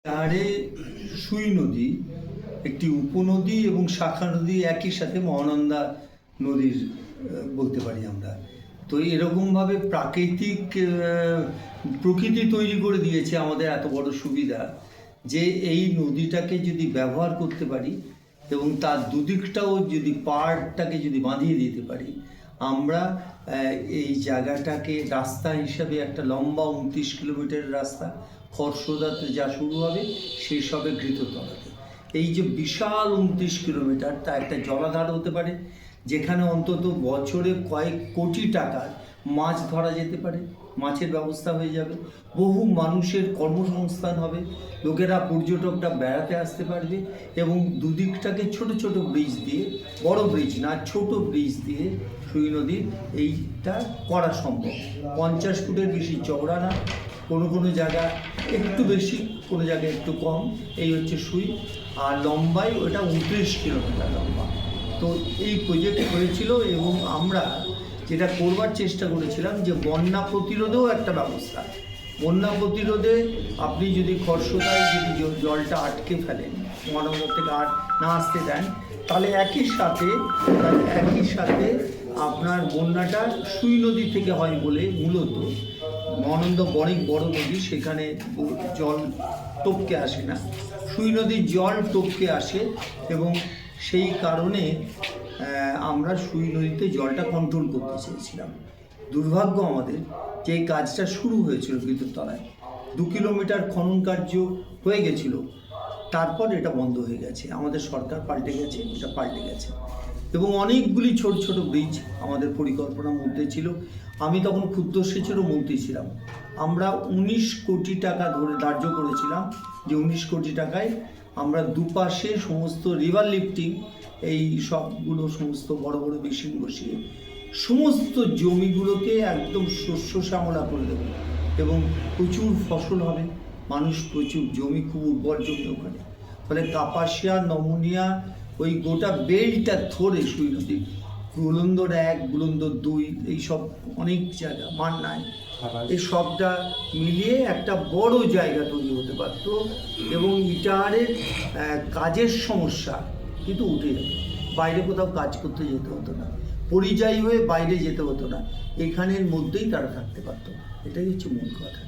পাহাড়ে সুই নদী একটি উপনদী এবং শাখা নদী একই সাথে মহানন্দা নদীর বলতে পারি আমরা। তো এরকমভাবে প্রাকৃতিক প্রকৃতি তৈরি করে দিয়েছে আমাদের এত বড় সুবিধা যে এই নদীটাকে যদি ব্যবহার করতে পারি এবং তার দুদিকটাও যদি পাড়টাকে যদি বাঁধিয়ে দিতে পারি, আমরা এই জায়গাটাকে রাস্তা হিসাবে একটা লম্বা 29 কিলোমিটারের রাস্তা খরস্রোতাতে যা শুরু হবে সেই সবে ঘৃততলাতে, এই যে বিশাল 29 কিলোমিটার তা একটা জলাধার হতে পারে যেখানে অন্তত বছরে কয়েক কোটি টাকার মাছ ধরা যেতে পারে, মাছের ব্যবস্থা হয়ে যাবে, বহু মানুষের কর্মসংস্থান হবে, লোকেরা পর্যটকরা বেড়াতে আসতে পারবে এবং দুদিকটাকে ছোট ছোট ব্রিজ দিয়ে, বড় ব্রিজ না ছোট ব্রিজ দিয়ে সুই নদীর এইটা করা সম্ভব। 50 ফুটের বেশি চওড়া না, কোনো জায়গা একটু বেশি, কোনো জায়গায় একটু কম, এই হচ্ছে সুই। আর লম্বাই ওটা 29 কিলোমিটার লম্বা। তো এই প্রজেক্ট হয়েছিল এবং আমরা যেটা করবার চেষ্টা করেছিলাম যে বন্যা প্রতিরোধেও একটা ব্যবস্থা। বন্যা প্রতিরোধে আপনি যদি খরস্রোতায় যদি জলটা আটকে ফেলেন, মহানন্দা থেকে না আসতে দেন, তাহলে একই সাথে আপনার বন্যাটা সুই নদী থেকে হয় বলে মূলত মহানন্দা অনেক বড় নদী, সেখানে জল টপকে আসে না, সুই নদীর জল টপকে আসে এবং সেই কারণে আমরা সুই নদীতে জলটা কন্ট্রোল করতে চেয়েছিলাম। দুর্ভাগ্য আমাদের যে এই কাজটা শুরু হয়েছিল ঘৃততলায়, 2 কিলোমিটার খনন কার্য হয়ে গেছিল, তারপর এটা বন্ধ হয়ে গেছে। আমাদের সরকার পাল্টে গেছে, এটা পাল্টে গেছে এবং অনেকগুলি ছোট ছোট ব্রিজ আমাদের পরিকল্পনার মধ্যে ছিল। আমি তখন ক্ষুদ্র সেচের মন্ত্রী ছিলাম। আমরা 19 কোটি টাকা ধরে ধার্য করেছিলাম যে 19 কোটি টাকায় আমরা দুপাশে সমস্ত রিভার লিফটিং, এই সবগুলো সমস্ত বড় বড় মেশিন বসিয়ে সমস্ত জমিগুলোকে একদম শস্য শ্যামলা করে দেবো এবং প্রচুর ফসল হবে, মানুষ প্রচুর জমি, খুব উর্বর জমি ওখানে। ফলে কাপাসিয়া, নমুনিয়া, ওই গোটা বেলটা ধরে সুই নদী, বুলন্দর 1, বুলন্দর 2, এইসব অনেক জায়গা, মান্নায়, এই সবটা মিলিয়ে একটা বড় জায়গা তৈরি হতে পারত এবং ইটাহারের কাজের সমস্যা কিন্তু উঠে যেত। বাইরে কোথাও কাজ করতে যেতে হতো না, পরিযায়ী হয়ে বাইরে যেতে হতো না, এখানের মধ্যেই তারা থাকতে পারতো। এটাই হচ্ছে মূল কথা।